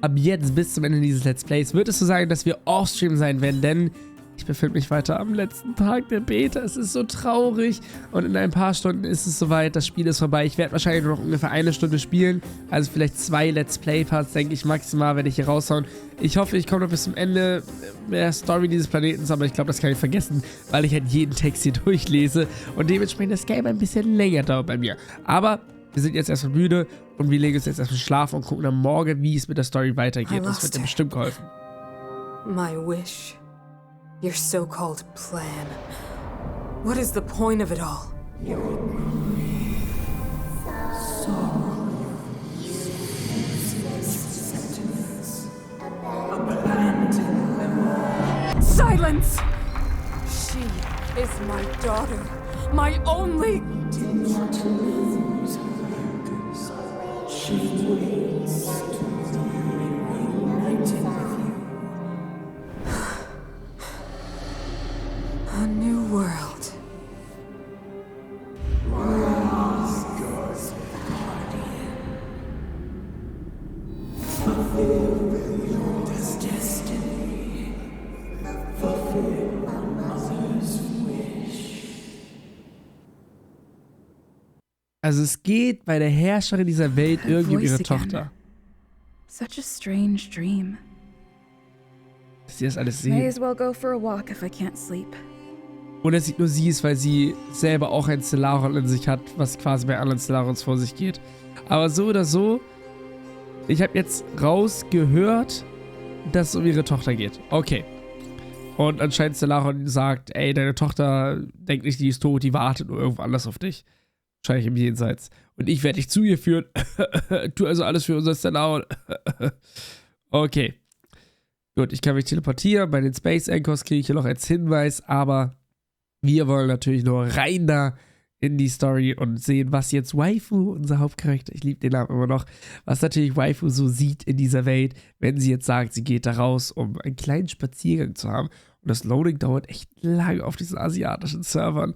ab jetzt bis zum Ende dieses Let's Plays wird es so sein, dass wir Offstream sein werden, denn ich befinde mich weiter am letzten Tag der Beta. Es ist so traurig und in ein paar Stunden ist es soweit. Das Spiel ist vorbei. Ich werde wahrscheinlich nur noch ungefähr 1 Stunde spielen. Also vielleicht 2 Let's Play Parts, denke ich, maximal werde ich hier raushauen. Ich hoffe, ich komme noch bis zum Ende der Story dieses Planeten, aber ich glaube, das kann ich vergessen, weil ich halt jeden Text hier durchlese und dementsprechend das Game ein bisschen länger dauert bei mir. Aber wir sind jetzt erstmal müde und wir legen uns jetzt erstmal schlafen und gucken dann morgen, wie es mit der Story weitergeht. Das wird dir bestimmt geholfen. My wish. Your so-called plan. What is the point of it all? Silence! She is my daughter. My only... A new world. Fulfill this destiny. Fulfill our mother's wish. Also es geht bei der Herrscherin dieser Welt irgendwie um ihre Tochter. Such a strange dream. Dass sie das alles May sehen. as well go for a walk if I can't sleep. Oder es sieht nur sie ist, weil sie selber auch ein Stellaron in sich hat, was quasi bei anderen Stellarons vor sich geht. Aber so oder so, ich habe jetzt rausgehört, dass es um ihre Tochter geht. Okay. Und anscheinend Stellaron sagt, ey, deine Tochter denkt nicht, die ist tot, die wartet nur irgendwo anders auf dich. Wahrscheinlich im Jenseits. Und ich werde dich zu ihr führen. Tu also alles für unser Stellaron. Okay. Gut, ich kann mich teleportieren. Bei den Space Anchors kriege ich hier noch als Hinweis, aber wir wollen natürlich nur rein da in die Story und sehen, was jetzt Waifu, unser Hauptcharakter, ich liebe den Namen immer noch, was natürlich Waifu so sieht in dieser Welt, wenn sie jetzt sagt, sie geht da raus, um einen kleinen Spaziergang zu haben. Und das Loading dauert echt lange auf diesen asiatischen Servern.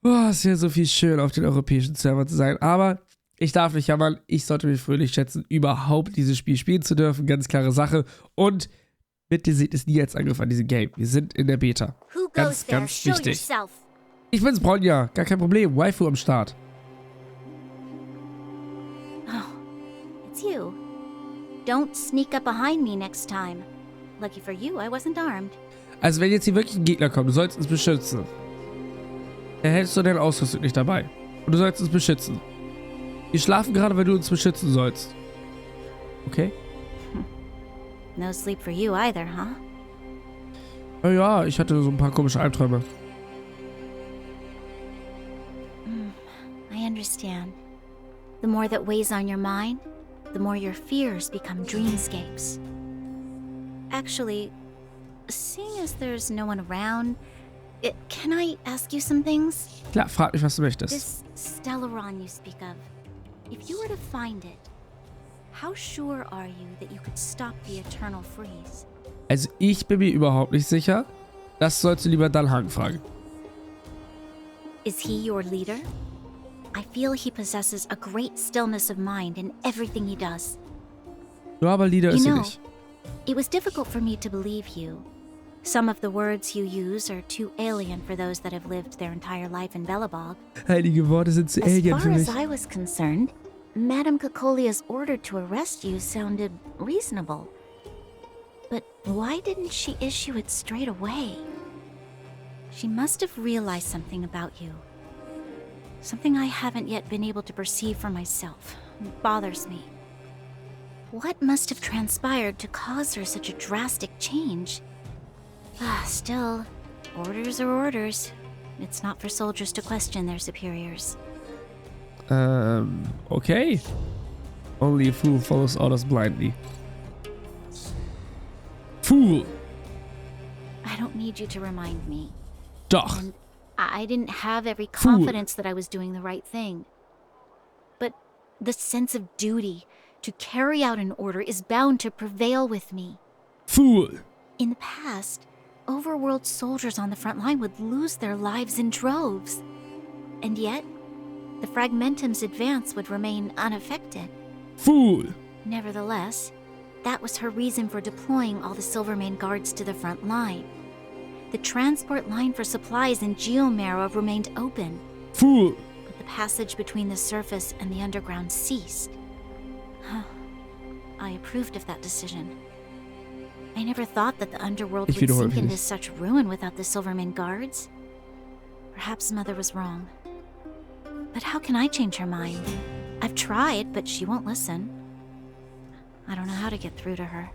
Boah, es wäre so viel schön, auf den europäischen Servern zu sein. Aber ich darf nicht jammern, ich sollte mich fröhlich schätzen, überhaupt dieses Spiel spielen zu dürfen. Ganz klare Sache. Und bitte seht es nie als Angriff an diesem Game. Wir sind in der Beta. Ganz, ganz wichtig. Ich bin's, Bronja. Gar kein Problem. Waifu am Start. Oh, it's you. Don't sneak up behind me next time. Lucky for you, I wasn't armed. Also wenn jetzt hier wirklich ein Gegner kommt, du sollst uns beschützen. Dann hättest du deine Ausrüstung nicht dabei. Und du sollst uns beschützen. Wir schlafen gerade, weil du uns beschützen sollst. Okay? No sleep for you either, huh? Ja, ich hatte so ein paar komische Albträume. I understand. The more that weighs on your mind, the more your fears become dreamscapes. Actually, seeing as there's no one around, can I ask you some things? Klar, frag mich, was du möchtest. This Stellaron you speak of, if you were to find it, how sure are you that you could stop the eternal freeze? Also ich bin mir überhaupt nicht sicher. Das sollst du lieber Dalhang fragen. Is he your leader? I feel he possesses a great stillness of mind in everything he does. Ja, aber Leader ist sie nicht. It was difficult for me to believe you. Some of the words you use are too alien for those that have lived their entire life in Belobog. Heilige Worte sind zu alien für mich. As far as I was concerned, Madame Cocolia's order to arrest you sounded reasonable. But why didn't she issue it straight away? She must have realized something about you. Something I haven't yet been able to perceive for myself. It bothers me. What must have transpired to cause her such a drastic change? Still, orders are orders. It's not for soldiers to question their superiors. Okay. Only a fool follows orders blindly. Fool! I don't need you to remind me. Doch. And I didn't have every confidence that I was doing the right thing. But the sense of duty to carry out an order is bound to prevail with me. Fool! In the past, overworld soldiers on the front line would lose their lives in droves. And yet, the Fragmentum's advance would remain unaffected. Fool! Nevertheless, That was her reason for deploying all the Silvermane guards to the front line. The transport line for supplies in Geomera remained open, Fool! but the passage between the surface and the underground ceased. I approved of that decision. I never thought that the underworld would sink into such ruin without the Silvermane guards. Perhaps Mother was wrong. But how can I change her mind? I've tried, but she won't listen. I don't know how to get through to her.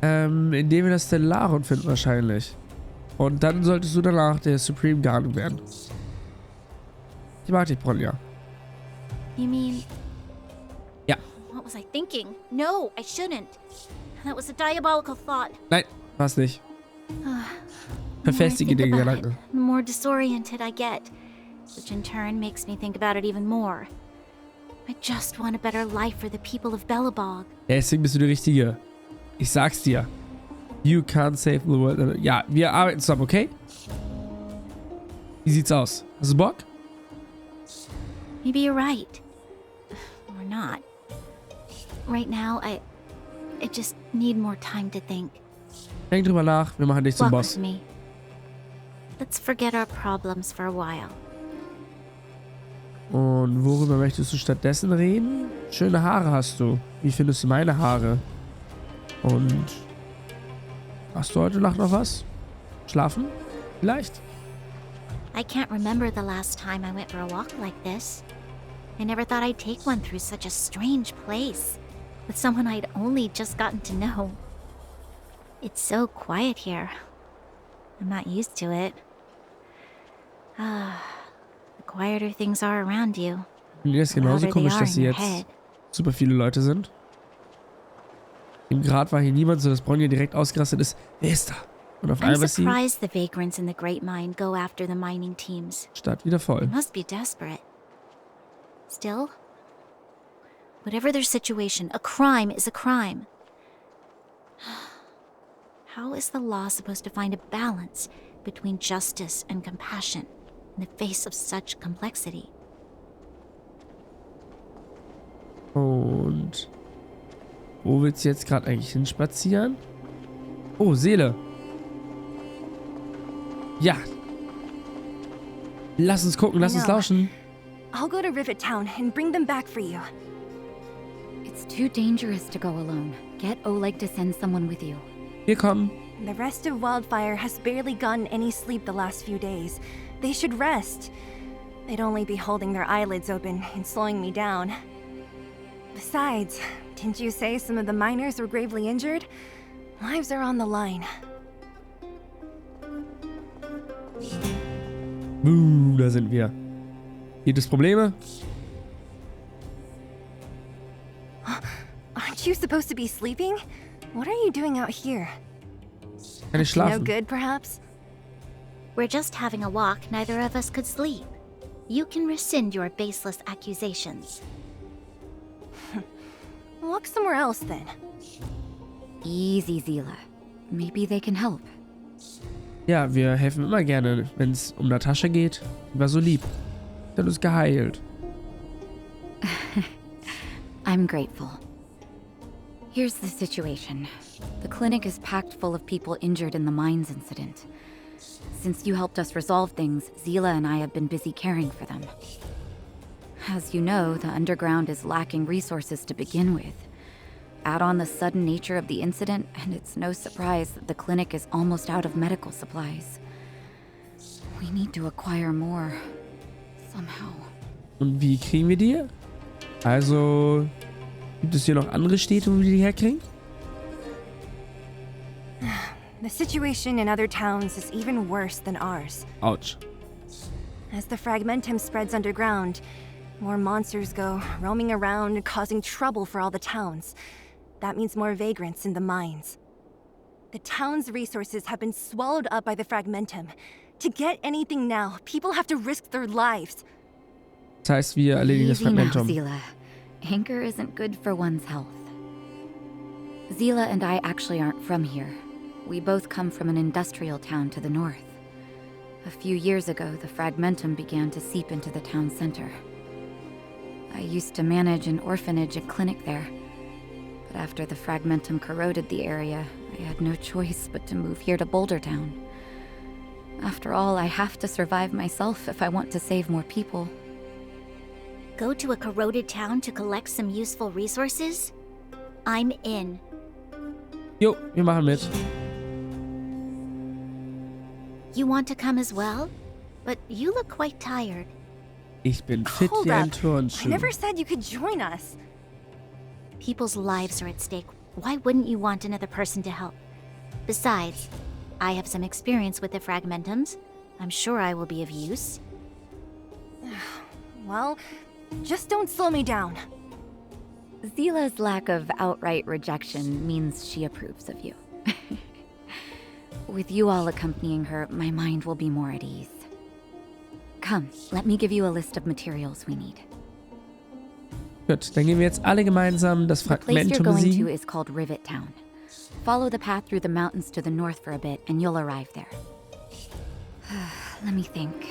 Indem wir das Stellaron finden wahrscheinlich. Und dann solltest du danach der Supreme Guardian werden. Ich mag dich, Bronja. You mean... Ja. What was I thinking? No, I shouldn't. That was a diabolical thought. Nein, war's nicht. Verfestige den Gedanken. The more disoriented I get, which in turn makes me think about it even more. I just want a better life for the people of Belobog. Ja, deswegen bist du die Richtige. Ich sag's dir. You can't save the world. Ja, wir arbeiten zusammen, okay? Wie sieht's aus? Hast du Bock? Maybe you're right. Or not. Right now, I just need more time to think. Denk drüber nach, wir machen dich zum Walk Boss. with me. Let's forget our problems for a while. Und worüber möchtest du stattdessen reden? Schöne Haare hast du. Wie findest du meine Haare? Und hast du heute Nacht noch was? Schlafen? Vielleicht? I can't remember the last time I went for a walk like this. I never thought I'd take one through such a strange place, with someone I'd only just gotten to know. It's so quiet here. I'm not used to it. The quieter things are around you, Mir ist genauso komisch, dass hier jetzt super viele Leute sind. Im Grad war hier niemand, so dass Bronja direkt ausgerastet ist. Wer ist da? Und auf einmal I'm ist sie surprised the vagrants in the Great Mine go after the mining teams. Stadt wieder voll. They must be desperate. Still, whatever their situation, a crime is a crime. How is the law supposed to find a balance between justice and compassion in the face of such complexity? Und wo willst du jetzt gerade eigentlich hinspazieren? Oh, Seele. Ja. Lass uns gucken, lass uns lauschen. I'll go to Rivet Town and bring them back for you. It's too dangerous to go alone. Get Oleg to send someone with you. Wir kommen. The rest of Wildfire has barely gotten any sleep the last few days. They should rest. They'd only be holding their eyelids open and slowing me down. Besides, didn't you say some of the miners were gravely injured? Lives are on the line. Da sind wir. Gibt es Probleme? Aren't you supposed to be sleeping? What are you doing out here? Kann ich No schlafen? good, perhaps? We're just having a walk, neither of us could sleep. You can rescind your baseless accusations. Walk somewhere else, then. Easy, Zila. Maybe they can help. Ja, wir helfen immer gerne, wenn es um Natasha geht. Die war so lieb. Die hat uns geheilt. I'm grateful. Here's the situation. The clinic is packed full of people injured in the mines incident. Since you helped us resolve things, Zila and I have been busy caring for them. As you know, the underground is lacking resources to begin with. Add on the sudden nature of the incident, and it's no surprise that the clinic is almost out of medical supplies. We need to acquire more. Somehow. Und wie kriegen wir die? Also, gibt es hier noch andere Städte, wo wir die herkriegen? The situation in other towns is even worse than ours. Autsch. As the fragmentum spreads underground, more monsters go roaming around, causing trouble for all the towns. That means more vagrants in the mines. The town's resources have been swallowed up by the fragmentum. To get anything now, people have to risk their lives. Das heißt, wir erledigen das Easy now, Fragmentum. Zila. Anger isn't good for one's health. Zila and I actually aren't from here. We both come from an industrial town to the north. A few years ago, the fragmentum began to seep into the town center. I used to manage an orphanage and clinic there, But after the fragmentum corroded the area, I had no choice but to move here to Boulder Town. After all, I have to survive myself if I want to save more people. Go to a corroded town to collect some useful resources? I'm in. Jo, wir machen mit. You want to come as well? But you look quite tired. Ich bin fit Hold wie ein up. I Turnschuh. never said you could join us. People's lives are at stake. Why wouldn't you want another person to help? Besides, I have some experience with the fragmentums. I'm sure I will be of use. Well, just don't slow me down. Zila's lack of outright rejection means she approves of you. With you all accompanying her, my mind will be more at ease. Come, let me give you a list of materials we need. Gut, dann gehen wir jetzt alle gemeinsam das The place you're Fragmentum going to besiegen. is called Rivet Town. Follow the path through the mountains to the north for a bit, and you'll arrive there. Let me think.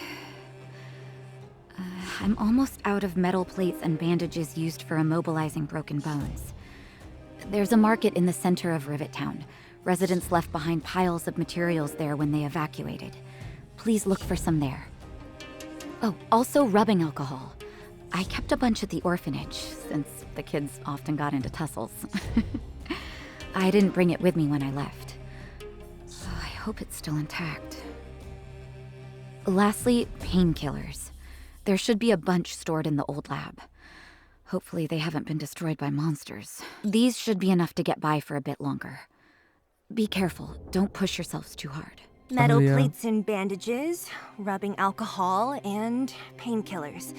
I'm almost out of metal plates and bandages used for immobilizing broken bones. There's a market in the center of Rivet Town. Residents left behind piles of materials there when they evacuated. Please look for some there. Oh, also rubbing alcohol. I kept a bunch at the orphanage, since the kids often got into tussles. I didn't bring it with me when I left. I hope it's still intact. Lastly, painkillers. There should be a bunch stored in the old lab. Hopefully they haven't been destroyed by monsters. These should be enough to get by for a bit longer. Be careful, don't push yourselves too hard. Metal yeah. plates and bandages, rubbing alcohol, and painkillers.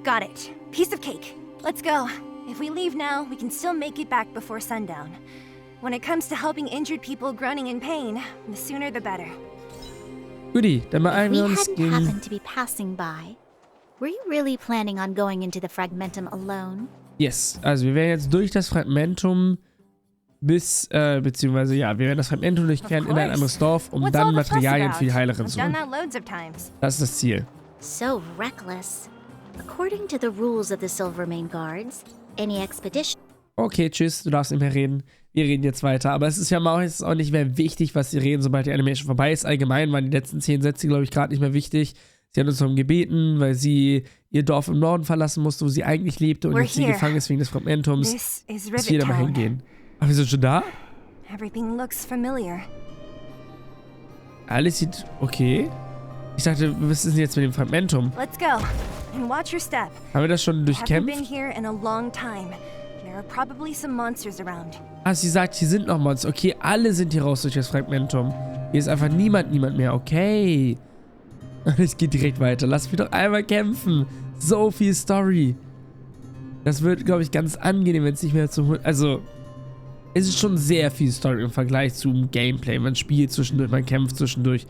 Got it. Piece of cake. Let's go. If we leave now, we can still make it back before sundown. When it comes to helping injured people groaning in pain, the sooner the better. Guti, dann beeilen We wir uns hadn't gegen... happened to be passing by. Were you really planning on going into the fragmentum alone? Yes, also wir werden jetzt durch das Fragmentum beziehungsweise ja, wir werden das Fragmentum durchqueren in ein anderes Dorf, um What's all dann the fuss Materialien about? für die Heilerin I've zu done holen. that loads of times. Das ist das Ziel. So reckless. According to the rules of the Silvermane Guards, any expedition... Okay, tschüss, du darfst nicht mehr reden. Wir reden jetzt weiter. Aber es ist ja mal jetzt auch nicht mehr wichtig, was sie reden, sobald die Animation vorbei ist. Allgemein waren die letzten 10 Sätze, glaube ich, gerade nicht mehr wichtig. Sie hat uns darum gebeten, weil sie ihr Dorf im Norden verlassen musste, wo sie eigentlich lebte und We're jetzt sie here. gefangen ist wegen des Fragmentums. This is Dass wir da Rivet mal Town. hingehen. Ach, wir sind schon da? Everything looks familiar. Alles sieht okay. Ich dachte, was ist denn jetzt mit dem Fragmentum? Let's go. And watch your step. Haben wir das schon Haven't been durchkämpft? here in a long time. There are probably some monsters around. Ah, sie sagt, hier sind noch Monster. Okay, alle sind hier raus durch das Fragmentum. Hier ist einfach niemand mehr. Okay. Es geht direkt weiter. Lass mich doch einmal kämpfen. So viel Story. Das wird, glaube ich, ganz angenehm, wenn es nicht mehr zu holen. Also, es ist schon sehr viel Story im Vergleich zum Gameplay. Man spielt zwischendurch, man kämpft zwischendurch.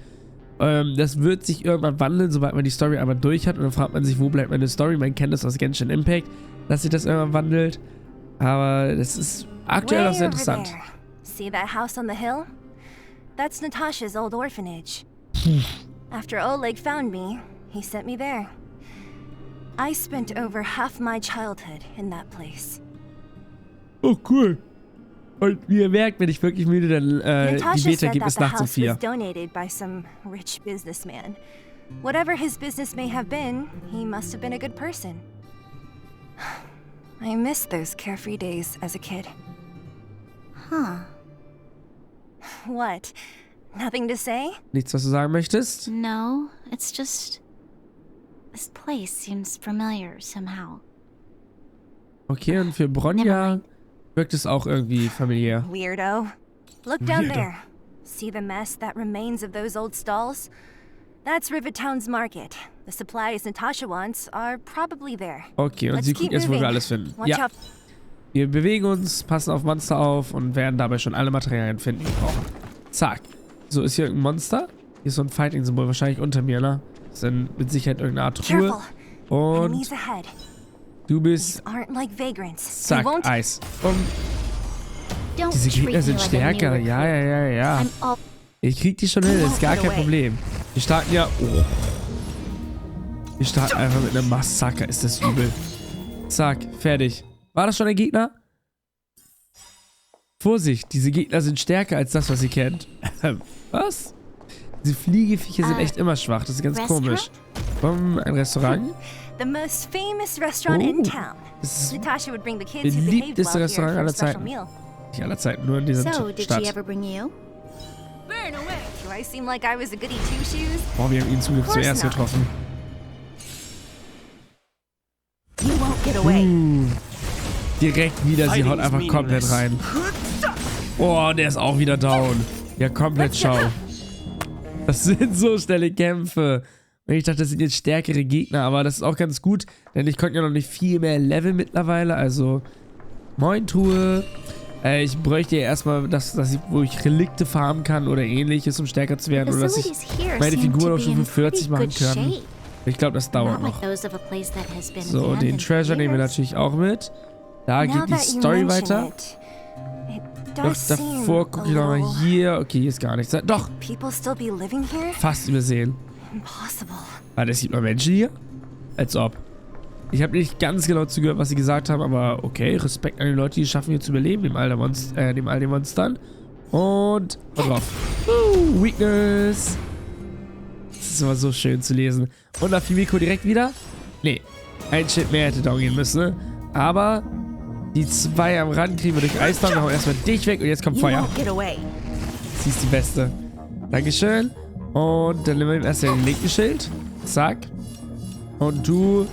Das wird sich irgendwann wandeln, sobald man die Story einmal durch hat. Und dann fragt man sich, wo bleibt meine Story? Man kennt das aus Genshin Impact, dass sich das irgendwann wandelt. Aber das ist aktuell auch sehr Way over interessant. there. See that house on the hill? That's Natasha's old orphanage. After Oleg found me, he sent me there. I spent over half my childhood in that place. Oh, cool. Und wie ihr merkt, wenn ich wirklich müde, dann die Natasha Beta said gibt that es the nachts um house 4. was donated by some rich businessman. Whatever his business may have been, he must have been a good person. I miss those carefree days as a kid. Huh. What? Nothing to say? Nichts, was du sagen möchtest? No, it's just... This place seems familiar somehow. Okay, und für Never Bronja mind. wirkt es auch irgendwie familiär. Weirdo. Look down Weirdo. there. See the mess that remains of those old stalls? That's Rivet Town's market. The supplies Natasha wants are probably there. Okay, und Let's sie keep guckt jetzt, wo moving. wir alles finden. Watch Ja, out. wir bewegen uns, passen auf Monster auf und werden dabei schon alle Materialien finden, die wir brauchen. Zack. So, ist hier irgendein Monster? Hier ist so ein Fighting-Symbol, wahrscheinlich unter mir, ne? Das ist dann mit Sicherheit irgendeine Art Truhe. Careful. Und Enemies ahead. du These bist... aren't like vagrants. They Zack, won't. Eis. Und Don't diese treat Gegner me sind like a new stärker. recruit. Ja. I'm all... Ich krieg die schon hin, ist gar Get kein away. Problem. Wir starten ja... Oh. Wir starten einfach mit einem Massaker, ist das übel. Zack, fertig. War das schon ein Gegner? Vorsicht, diese Gegner sind stärker als das, was ihr kennt. Was? Diese Fliegeviecher sind echt immer schwach. Das ist ganz komisch. Ein Restaurant? The most famous restaurant in town. Das ist Natasha would bring the kids das who behaved beliebteste well here Restaurant for a aller special Zeiten. meal. Nicht aller Zeiten, nur in dieser So, did she Stadt. ever bring you? Burn away. Do I seem like I was a goody two-shoes? Boah, wir haben ihn zum Glück zuerst getroffen. You won't get away. Direkt wieder, sie haut einfach komplett rein. Oh, der ist auch wieder down. Ja, komplett schau. Das sind so schnelle Kämpfe. Und ich dachte, das sind jetzt stärkere Gegner, aber das ist auch ganz gut, denn ich konnte ja noch nicht viel mehr Level mittlerweile, also moin Truhe. Ich bräuchte ja erstmal, wo ich Relikte farmen kann oder ähnliches, um stärker zu werden, oder dass ich meine Figur auf Stufe 40 machen kann. Ich glaube, das dauert noch. So, den Treasure nehmen wir natürlich auch mit. Da geht die Story weiter. Doch davor gucke ich nochmal hier. Okay, hier ist gar nichts. Doch! Fast übersehen. Ah, das sieht man Menschen hier? Als ob. Ich habe nicht ganz genau zugehört, was sie gesagt haben, aber okay, Respekt an die Leute, die es schaffen, hier zu überleben, dem all den Monstern. Und drauf. Weakness. Das ist immer so schön zu lesen. Und nach Chemiekeulen direkt wieder? Nee, ein Schild mehr hätte down gehen müssen, ne? Aber die zwei am Rand kriegen wir durch Eisdown. Wir hauen erstmal dich weg und jetzt kommt Feuer. Sie ist die Beste. Dankeschön. Und dann nehmen wir erst den linken Schild. Zack. Und du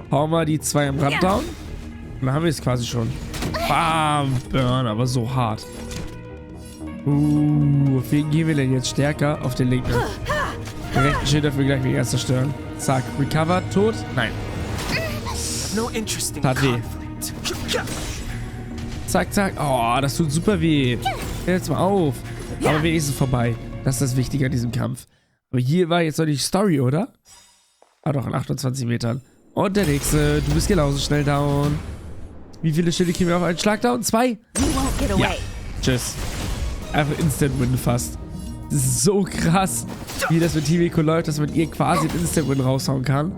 hau mal die zwei am Rand down. Und dann haben wir es quasi schon. Bam! Burn, aber so hart. Auf wen gehen wir denn jetzt stärker? Auf den linken. Den rechten Schild dafür gleich wieder zerstören. Zack. Recover. Tot? Nein. Tat weh. Zack, zack. Oh, das tut super weh. Hör jetzt mal auf. Aber wenigstens vorbei. Das ist das Wichtige an diesem Kampf. Aber hier war jetzt noch die Story, oder? Ah doch, in 28 Metern. Und der nächste. Du bist genauso schnell down. Wie viele Schilde kriegen wir auf einen Schlag down? 2? Ja. Tschüss. Einfach Instant Win fast. Das ist so krass, wie das mit Chemiekeulen läuft, dass man ihr quasi einen Instant Win raushauen kann.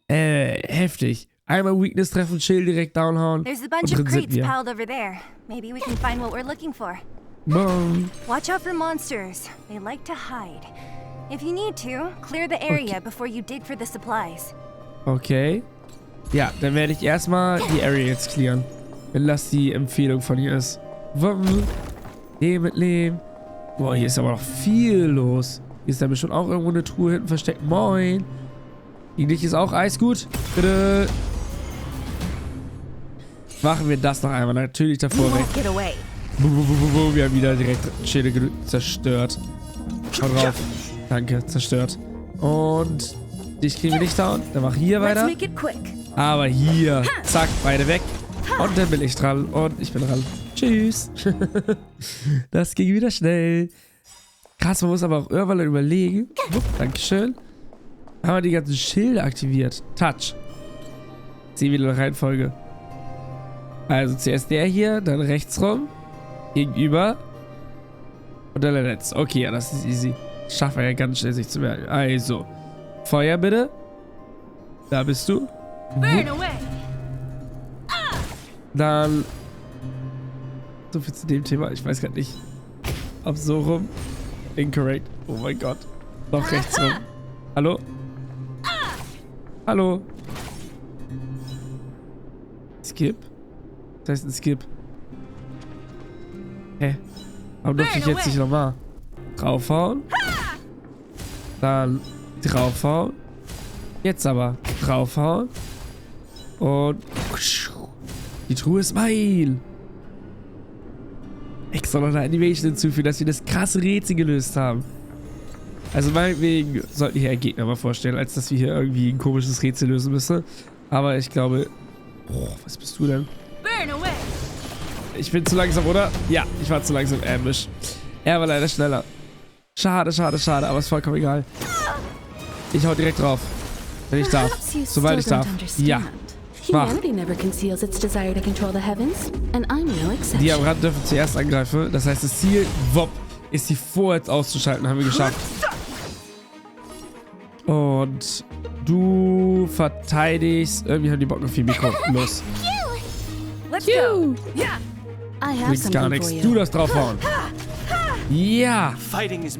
Heftig. Einmal Weakness treffen, Schild direkt downhauen. There's a bunch of crates piled over there. Maybe we can find what we're looking for. Boom. Watch out for monsters. They like to hide. If you need to, clear the area before you dig for the supplies. Okay. Ja, dann werde ich erstmal die Area jetzt clearen. Wenn das die Empfehlung von ihr ist. Leben mit Leben. Boah, hier ist aber noch viel los. Hier ist da bestimmt auch irgendwo eine Truhe hinten versteckt. Moin. Gegen dich ist auch Eis gut. Bitte. Machen wir das noch einmal. Natürlich davor weg. Wir haben wieder direkt Schädel zerstört. Schau drauf. Danke, zerstört. Und dich kriegen wir nicht down. Dann mach hier weiter. Aber hier. Zack, beide weg. Und dann bin ich dran. Und ich bin dran. Tschüss. Das ging wieder schnell. Krass, man muss aber auch irgendwann überlegen. Dankeschön. Haben wir die ganzen Schilder aktiviert. Touch. Sehen wir die Reihenfolge. Also zuerst der hier, dann rechts rum. Gegenüber. Und dann der letzte. Okay, ja, das ist easy. Schaffen wir ja ganz schnell, sich zu merken. Also. Feuer bitte. Da bist du. Dann. So viel zu dem Thema. Ich weiß gerade nicht. Ob so rum. Incorrect. Oh mein Gott. Noch rechts rum. Hallo? Hallo? Skip? Das heißt ein Skip. Hä? Warum durfte ich jetzt nicht nochmal? Draufhauen. Dann draufhauen. Jetzt aber draufhauen. Und die Truhe ist mein. Extra noch eine Animation hinzufügen, dass wir das krasse Rätsel gelöst haben. Also meinetwegen sollten hier ein Gegner mal vorstellen, als dass wir hier irgendwie ein komisches Rätsel lösen müssen. Aber ich glaube... Oh, was bist du denn? Ich bin zu langsam, oder? Ja, ich war zu langsam. Ambush. Er war leider schneller. Schade, schade, schade, aber ist vollkommen egal. Ich hau direkt drauf. Wenn ich darf. Sobald ich darf. Ja. Mach. Die am Rand dürfen zuerst angreifen. Das heißt, das Ziel, ist die vorher auszuschalten. Haben wir geschafft. Und du verteidigst. Irgendwie haben die Bock auf viel Mikro. Los. Let's go. Bringt gar nichts. Du darfst draufhauen. Ja.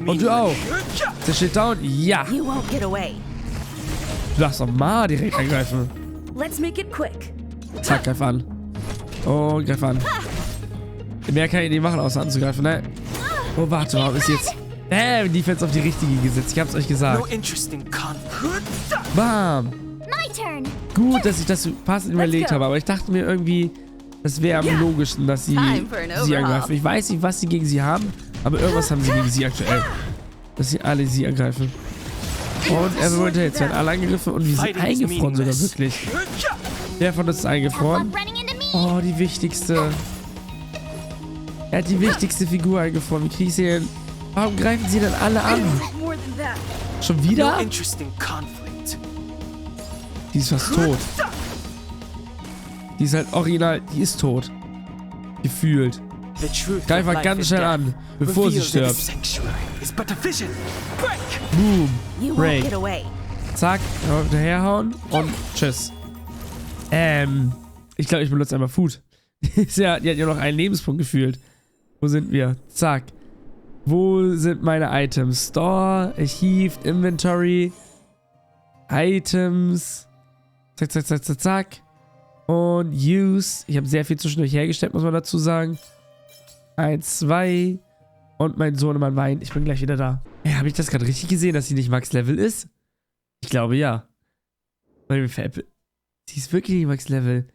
Und du auch. Ist der Shit down? Ja. Du darfst doch mal direkt angreifen. Zack, greif an. Oh, greif an. Mehr kann ich nicht machen, außer anzugreifen, ne? Oh, warte, warum ist jetzt... Defense auf die richtige gesetzt. Ich hab's euch gesagt. Bam. Gut, dass ich das passend überlegt habe, aber ich dachte mir irgendwie, es wäre am logischsten, dass sie angreifen. Ich weiß nicht, was sie gegen sie haben, aber irgendwas haben sie gegen sie aktuell. Dass sie alle sie angreifen. Und Everyone Hits werden alle angegriffen und wir sind eingefroren sogar wirklich. Wer von uns ist eingefroren? Oh, die wichtigste. Er hat die wichtigste Figur eingefroren. Wie kriege ich sie denn? Warum greifen sie denn alle an? Schon wieder? Die ist fast tot. Die ist halt original, die ist tot. Gefühlt. Greif mal ganz schnell an, bevor sie stirbt. Boom. Break. Zack, hinterherhauen und tschüss. Ich glaube, ich benutze einmal Food. Die hat ja noch einen Lebenspunkt gefühlt. Wo sind wir? Zack. Wo sind meine Items? Store, Archiv, Inventory, Items. Zack, zack, zack, zack, zack. Und Use. Ich habe sehr viel zwischendurch hergestellt, muss man dazu sagen. 1, 2. Und mein Sohnemann weint. Ich bin gleich wieder da. Hey, habe ich das gerade richtig gesehen, dass sie nicht Max-Level ist? Ich glaube, ja. Sie ist wirklich nicht Max-Level.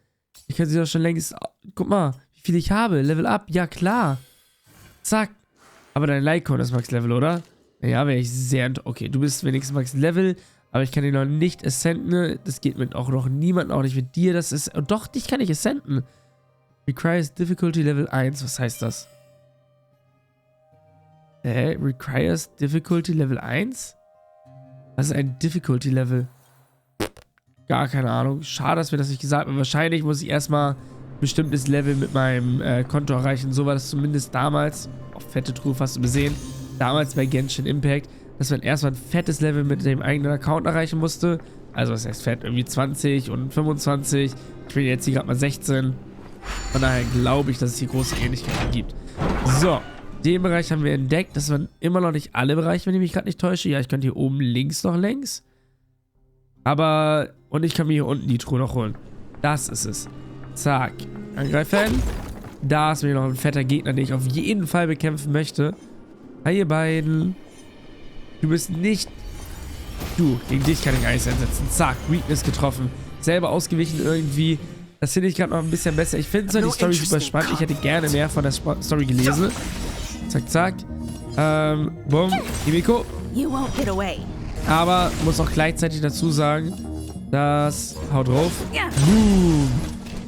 Ich kann sie doch schon längst... Guck mal, wie viel ich habe. Level up. Ja, klar. Zack. Aber dein Lycon ist Max-Level, oder? Ja, wäre ich sehr... Okay, du bist wenigstens Max-Level, aber ich kann ihn noch nicht ascenden. Das geht mit auch noch niemandem, auch nicht mit dir. Das ist... Doch, dich kann ich ascenden. Requires Difficulty Level 1. Was heißt das? Requires Difficulty Level 1? Was ist ein Difficulty Level? Gar keine Ahnung. Schade, dass mir das nicht gesagt wird. Wahrscheinlich muss ich erstmal ein bestimmtes Level mit meinem Konto erreichen. So war das zumindest damals. Auf fette Truhe fast übersehen. Damals bei Genshin Impact, dass man erstmal ein fettes Level mit dem eigenen Account erreichen musste. Also was heißt fett? Irgendwie 20 und 25. Ich bin jetzt hier gerade mal 16. Von daher glaube ich, dass es hier große Ähnlichkeiten gibt. So. Den Bereich haben wir entdeckt. Das waren immer noch nicht alle Bereiche, wenn ich mich gerade nicht täusche. Ja, ich könnte hier oben links noch längs. Aber... Und ich kann mir hier unten die Truhe noch holen. Das ist es. Zack. Angreifen. Da ist mir noch ein fetter Gegner, den ich auf jeden Fall bekämpfen möchte. Hi, ihr beiden. Du bist nicht... Du, gegen dich kann ich Eis einsetzen. Zack, Weakness getroffen. Selber ausgewichen irgendwie. Das finde ich gerade noch ein bisschen besser. Ich finde zwar die Story super spannend. Ich hätte gerne mehr von der Story gelesen. Zack, zack. Bumm. Himiko. Aber muss auch gleichzeitig dazu sagen, dass... Hau drauf. Boom.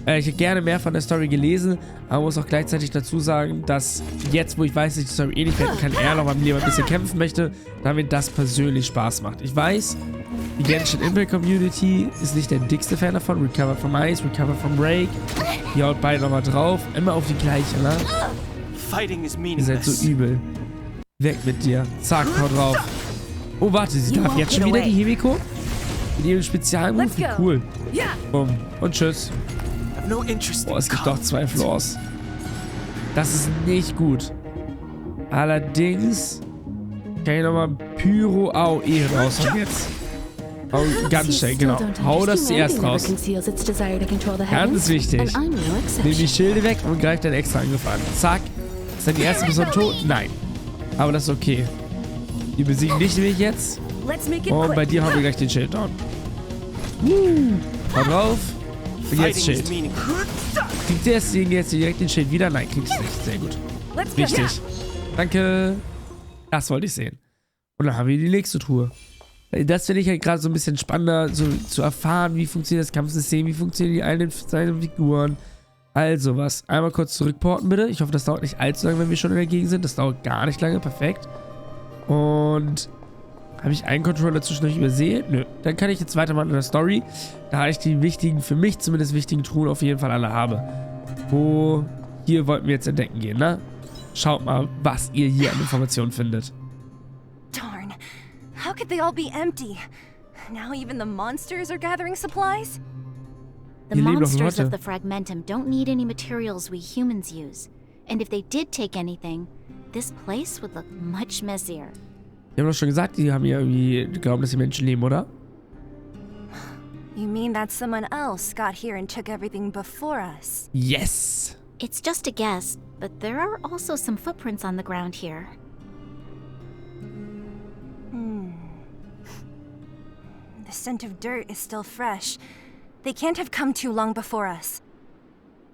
Ich hätte gerne mehr von der Story gelesen, aber muss auch gleichzeitig dazu sagen, dass jetzt, wo ich weiß, dass ich die Story eh nicht werden kann, er noch mal lieber ein bisschen kämpfen möchte, da mir das persönlich Spaß macht. Ich weiß, die Genshin Impact Community ist nicht der dickste Fan davon. Recover from Ice, Recover from Break. Die haut beide nochmal drauf. Immer auf die gleiche, ne? Ihr seid so übel. Weg mit dir. Zack, hau drauf. Oh, warte, sie darf jetzt schon wieder die Himiko? Mit ihrem Spezialmove? Wie cool. Bumm. Und tschüss. Oh, es gibt doch 2 Floors. Das ist nicht gut. Allerdings kann ich nochmal Pyro AOE raushauen jetzt. Oh, ganz schnell, genau. Hau das zuerst raus. Ganz wichtig. Nimm die Schilde weg und greif deinen extra Angriff an. Zack. Ist dann die erste Person tot? Nein. Aber das ist okay. Die besiegen dich nämlich jetzt. Und bei dir haben wir gleich den Schild down. Hau drauf. Und jetzt Schild. Kriegt der jetzt direkt den Schild wieder? Nein, kriegt es nicht. Sehr gut. Richtig. Danke. Das wollte ich sehen. Und dann haben wir die nächste Truhe. Das finde ich halt gerade so ein bisschen spannender, so zu erfahren, wie funktioniert das Kampfsystem, wie funktionieren die einzelnen Figuren. Also was. Einmal kurz zurückporten, bitte. Ich hoffe, das dauert nicht allzu lange, wenn wir schon in der Gegend sind. Das dauert gar nicht lange. Perfekt. Und... Habe ich einen Controller zwischendurch übersehen? Nö. Dann kann ich jetzt weitermachen in der Story. Da ich die wichtigen, für mich zumindest wichtigen Truhen auf jeden Fall alle habe. Hier wollten wir jetzt entdecken gehen, ne? Schaut mal, was ihr hier an Informationen findet. Darn. How could they all be empty? Now even the monsters are gathering supplies? The monsters of the Fragmentum don't need any materials we humans use. And if they did take anything, this place would look much messier. Die haben doch schon gesagt, die haben ja irgendwie geglaubt, dass die Menschen leben, oder? You mean that someone else got here and took everything before us? Yes! It's just a guess, but there are also some footprints on the ground here. The scent of dirt is still fresh. They can't have come too long before us.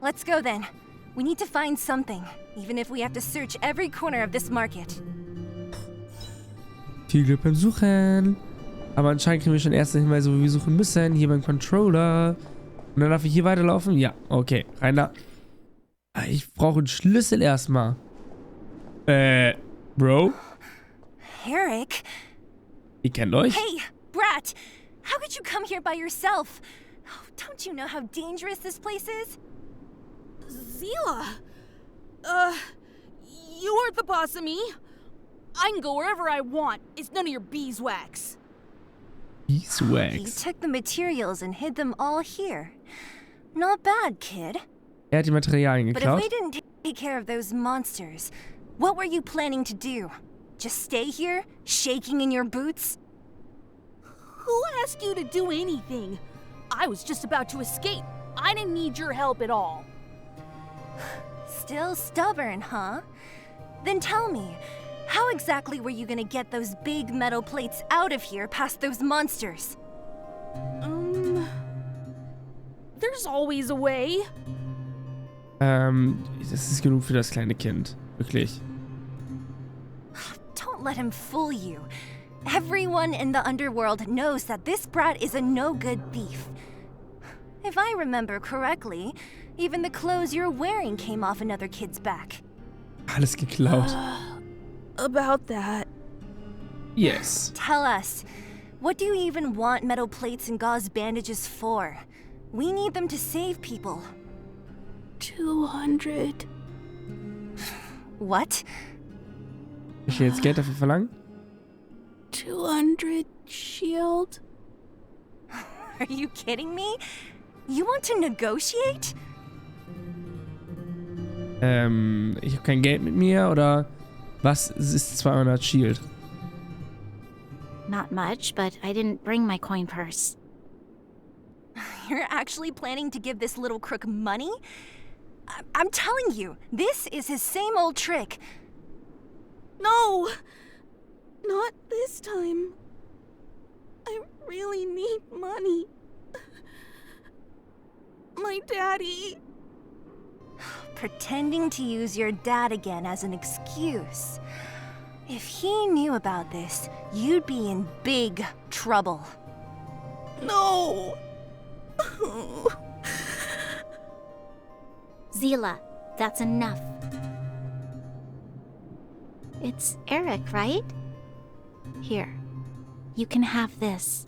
Let's go then. We need to find something, even if we have to search every corner of this market. Viel Glück beim Suchen. Aber anscheinend kriegen wir schon erste Hinweise, wo wir suchen müssen. Hier beim Controller. Und dann darf ich hier weiterlaufen? Ja, okay. Rein da. Ich brauche einen Schlüssel erstmal. Bro? Eric? Ihr kennt euch? Hey, brat! How could you come here by yourself? Oh, don't you know how dangerous this place is? Zila! You aren't the boss of me. I can go wherever I want. It's none of your beeswax. You Beeswax. took the materials and hid them all here. Not bad, kid. Er hat die Materialien But if we geklaut. didn't take care of those monsters, what were you planning to do? Just stay here, shaking in your boots? Who asked you to do anything? I was just about to escape. I didn't need your help at all. Still stubborn, huh? Then tell me, how exactly were you gonna get those big metal plates out of here past those monsters? There's always a way. Das ist genug für das kleine Kind. Wirklich. Don't let him fool you. Everyone in the underworld knows that this brat is a no-good thief. If I remember correctly, even the clothes you're wearing came off another kid's back. Alles geklaut. About that. Yes. Tell us, what do you even want metal plates and gauze bandages for? We need them to save people. 200. What? Ich will jetzt Geld dafür verlangen? 200 shield. Are you kidding me? You want to negotiate? Ich habe kein Geld mit mir, oder was ist 200 Shield? Not much, but I didn't bring my coin purse. You're actually planning to give this little crook money? I'm telling you, this is his same old trick. No! Not this time. I really need money. My daddy. Pretending to use your dad again as an excuse. If he knew about this, you'd be in big trouble. No! Zila, that's enough. It's Eric, right? Here, you can have this.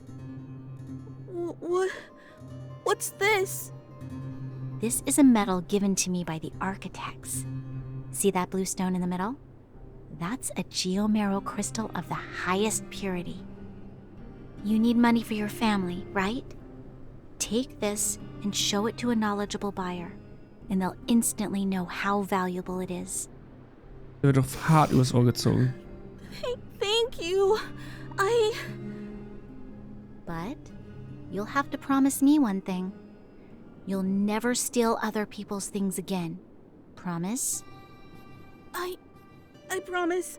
What's this? This is a medal given to me by the architects. See that blue stone in the middle? That's a geomerral crystal of the highest purity. You need money for your family, right? Take this and show it to a knowledgeable buyer, and they'll instantly know how valuable it is. Der wird doch hart übers Ohr gezogen. Thank you. But you'll have to promise me one thing. You'll never steal other people's things again. Promise? I promise.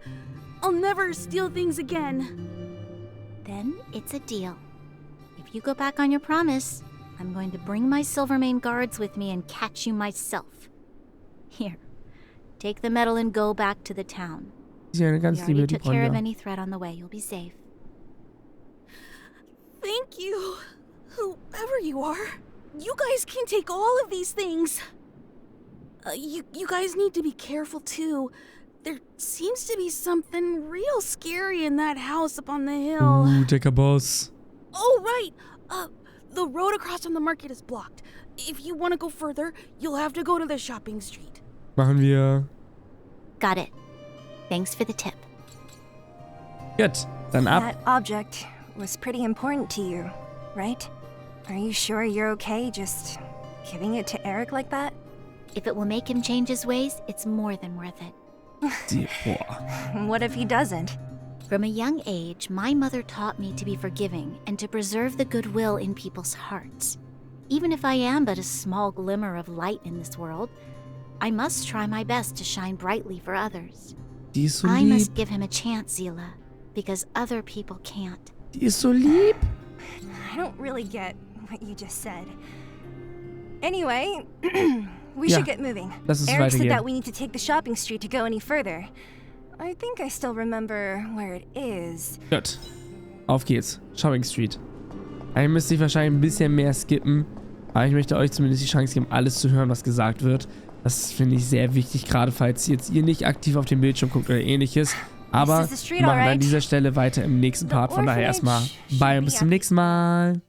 I'll never steal things again. Then it's a deal. If you go back on your promise, I'm going to bring my Silvermane guards with me and catch you myself. Here, take the medal and go back to the town. Sie ist eine We ganz already liebe took care of Ronja. any threat on the way. You'll be safe. Thank you. Whoever you are. You guys can take all of these things. You guys need to be careful too. There seems to be something real scary in that house up on the hill. Gachabase. Oh, right. The road across from the market is blocked. If you want to go further, you'll have to go to the shopping street. Machen wir. Got it. Thanks for the tip. Gut, dann ab. That object was pretty important to you, right? Are you sure you're okay just giving it to Eric like that? If it will make him change his ways, it's more than worth it. Boah. What if he doesn't? From a young age, my mother taught me to be forgiving and to preserve the goodwill in people's hearts. Even if I am but a small glimmer of light in this world, I must try my best to shine brightly for others. Die ist so I lieb. must give him a chance, Zila, because other people can't. Die ist so lieb. I don't really get what you just said. Anyway, we Ja, should get moving. lass uns Eric said weitergehen. that we need to take the shopping street to go any further. I think I still remember where it is. Gut. Auf geht's. Shopping Street. Eigentlich müsste ich wahrscheinlich ein bisschen mehr skippen. Aber ich möchte euch zumindest die Chance geben, alles zu hören, was gesagt wird. Das finde ich sehr wichtig, gerade falls jetzt ihr nicht aktiv auf den Bildschirm guckt oder ähnliches. Aber wir machen an dieser Stelle weiter im nächsten Part. Von daher erstmal bye und bis zum nächsten Mal.